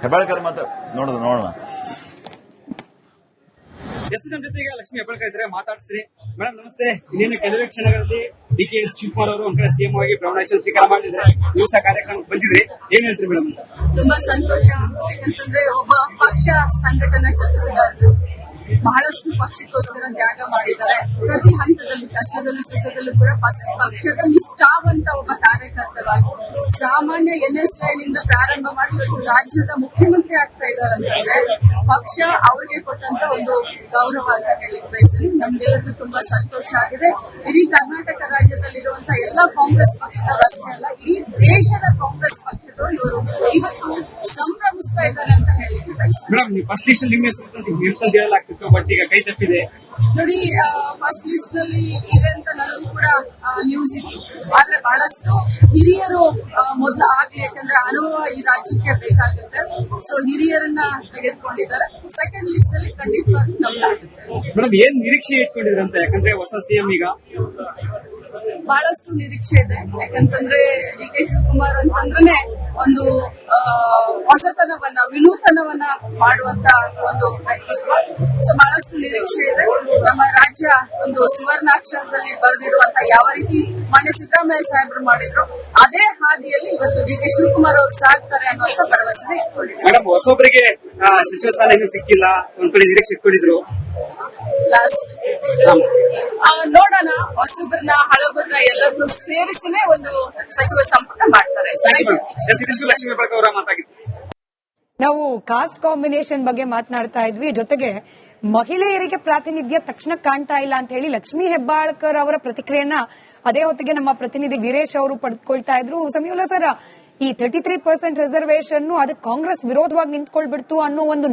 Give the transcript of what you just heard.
ಹೆಬ್ಬಾಳ್ಕರ್ ಮಾತ್ರ ನೋಡೋಣ. ಎಸ್ ನಮ್ಮ ಜೊತೆಗೆ ಲಕ್ಷ್ಮಿ ಹೆಬ್ಬಾಳ್ಕರ್ ಇದ್ರೆ ಮಾತಾಡ್ಸ್ರಿ. ಮೇಡಮ್ ನಮಸ್ತೆ. ಇನ್ನೇನು ಕೆಲವೇ ಕ್ಷಣಗಳಲ್ಲಿ ಡಿ.ಕೆ ಶಿವಕುಮಾರ್ ಅವರು ಒಂದ್ ಕಡೆ ಸಿಎಂ ಆಗಿ ಪ್ರಮಾಣವಚನ ಸ್ವೀಕಾರ ಮಾಡಿದ್ರೆ ನೀವು ಸಹ ಕಾರ್ಯಕ್ರಮಕ್ಕೆ ಬಂದಿದ್ರಿ, ಏನ್ ಹೇಳ್ತೀರಿ ಮೇಡಮ್? ತುಂಬಾ ಸಂತೋಷ. ಯಾಕಂತಂದ್ರೆ ಒಬ್ಬ ಪಕ್ಷ ಸಂಘಟನಾ ಚತುರಗಾರರು ಬಹಳಷ್ಟು ಪಕ್ಷಕ್ಕೋಸ್ಕರ ತ್ಯಾಗ ಮಾಡಿದ್ದಾರೆ. ಪ್ರತಿ ಹಂತದಲ್ಲಿ ಕಷ್ಟದಲ್ಲೂ ಸುಖದಲ್ಲೂ ಕೂಡ ಪಕ್ಷದ ನಿಷ್ಠಾವಂತ ಒಬ್ಬ ಕಾರ್ಯಕರ್ತರಾಗಿ ಸಾಮಾನ್ಯ NS ಲೈನಿಂದ ಪ್ರಾರಂಭ ಮಾಡಿ ಇವತ್ತು ರಾಜ್ಯದ ಮುಖ್ಯಮಂತ್ರಿ ಆಗ್ತಾ ಇದ್ದಾರೆ ಅಂತಂದ್ರೆ ಪಕ್ಷ ಅವರಿಗೆ ಕೊಟ್ಟಂತ ಒಂದು ಗೌರವ ಅಂತ ಹೇಳಿ ಬಯಸ್ತೀನಿ. ನಮ್ಗೆಲ್ಲರಿಗೂ ತುಂಬಾ ಸಂತೋಷ ಆಗಿದೆ. ಇಡೀ ಕರ್ನಾಟಕ ರಾಜ್ಯದಲ್ಲಿರುವಂತಹ ಎಲ್ಲಾ ಕಾಂಗ್ರೆಸ್ ಪಕ್ಷದವರಷ್ಟೇ ಅಲ್ಲ, ಇಡೀ ದೇಶದ ಕಾಂಗ್ರೆಸ್ ಪಕ್ಷದವರು ಇವರು ಇವತ್ತು ಸಂಭ್ರಮಿಸ್ತಾ ಇದ್ದಾರೆ ಅಂತ ಹೇಳಿ ಬಯಸ್ತೀನಿ. ಮೇಡಮ್ ನೀವು ಫಸ್ಟ್ ಲಿಸ್ಟ್ ನಿಮ್ಮ ಹೆಸರು ಹೇಳಲಾಗ್ತಿತ್ತು, ಬಟ್ ಈಗ ಕೈ ತಪ್ಪಿದೆ ನೋಡಿ. ಫಸ್ಟ್ ಲಿಸ್ಟ್ ನಲ್ಲಿ ಇದೆ ಅಂತ ನನಗೂ ಕೂಡ ನ್ಯೂಸ್ ಇತ್ತು. ಆದ್ರೆ ಬಹಳಷ್ಟು ಹಿರಿಯರು ಮೊದಲು ಆಗ್ಲಿ, ಯಾಕಂದ್ರೆ ಅನುಭವ ಈ ರಾಜ್ಯಕ್ಕೆ ಬೇಕಾಗುತ್ತೆ. ಸೊ ಹಿರಿಯರನ್ನ ತೆಗೆದುಕೊಂಡಿದ್ದಾರೆ. ಸೆಕೆಂಡ್ ಲಿಸ್ಟ್ ನಲ್ಲಿ ಖಂಡಿತವಾಗಿ ನಮ್ದಾಗುತ್ತೆ. ಮೇಡಮ್ ಏನ್ ನಿರೀಕ್ಷೆ ಇಟ್ಕೊಂಡಿದ್ರಂತ? ಯಾಕಂದ್ರೆ ಹೊಸ ಸಿಎಂ ಈಗ ಬಹಳಷ್ಟು ನಿರೀಕ್ಷೆ ಇದೆ. ಯಾಕಂತಂದ್ರೆ ಡಿ.ಕೆ ಶಿವಕುಮಾರ್ ಅಂತಂದ್ರೆ ಒಂದು ಹೊಸತನವನ್ನ, ವಿನೂತನವನ್ನ ಮಾಡುವಂತ ಒಂದು ವ್ಯಕ್ತಿತ್ವ. ಸೊ ಬಹಳಷ್ಟು ನಿರೀಕ್ಷೆ ಇದೆ. ನಮ್ಮ ರಾಜ್ಯ ಒಂದು ಸುವರ್ಣಾಕ್ಷರದಲ್ಲಿ ಬರೆದಿಡುವಂತ ಯಾವ ರೀತಿ ಮಾನ್ಯ ಸಿದ್ದರಾಮಯ್ಯ ಸಾಹೇಬರು ಮಾಡಿದ್ರು ಅದೇ ಹಾದಿಯಲ್ಲಿ ಇವತ್ತು ಡಿ.ಕೆ ಶಿವಕುಮಾರ್ ಅವರು ಸಾಗ್ತಾರೆ ಅನ್ನುವಂತ ಭರವಸೆ ಇಟ್ಕೊಂಡಿದ್ದಾರೆ. ಮೇಡಮ್ ಹೊಸೊಬ್ಬರಿಗೆ ಸಚಿವ ಸ್ಥಾನ ಇನ್ನೂ ಸಿಕ್ಕಿಲ್ಲ, ಒಂದ್ ಕಡೆ ನಿರೀಕ್ಷೆ ಇಟ್ಕೊಂಡಿದ್ರು. ಲಾಸ್ಟ್ ನೋಡೋಣ, ಹೊಸಬ್ರನ್ನ ಹಳಬ್ರನ್ನ ಎಲ್ಲರನ್ನೂ ಸೇರಿಸಿನೇ ಒಂದು ಸಚಿವ ಸಂಪುಟ ಮಾಡ್ತಾರೆ. ಲಕ್ಷ್ಮೀ ಹೆಬ್ಬಾಳ್ಕರ್ ಅವರ ಮಾತಾಗಿತ್ತು. ನಾವು ಕಾಸ್ಟ್ ಕಾಂಬಿನೇಷನ್ ಬಗ್ಗೆ ಮಾತನಾಡ್ತಾ ಇದ್ವಿ. ಜೊತೆಗೆ ಮಹಿಳೆಯರಿಗೆ ಪ್ರಾತಿನಿಧ್ಯ ತಕ್ಷಣ ಕಾಣ್ತಾ ಇಲ್ಲ ಅಂತ ಹೇಳಿ ಲಕ್ಷ್ಮೀ ಹೆಬ್ಬಾಳ್ಕರ್ ಅವರ ಪ್ರತಿಕ್ರಿಯೆಯನ್ನ ಅದೇ ಹೊತ್ತಿಗೆ ನಮ್ಮ ಪ್ರತಿನಿಧಿ ವೀರೇಶ್ ಅವರು ಪಡೆದುಕೊಳ್ತಾ ಇದ್ರು. ಸಮೀವುಲ್ಲಾ ಸರ್, ಈ 33% ರಿಸರ್ವೇಶನ್ ಅದಕ್ಕೆ ಕಾಂಗ್ರೆಸ್ ವಿರೋಧವಾಗಿ ನಿಂತ್ಕೊಳ್ಬಿಡ್ತು ಅನ್ನೋ ಒಂದು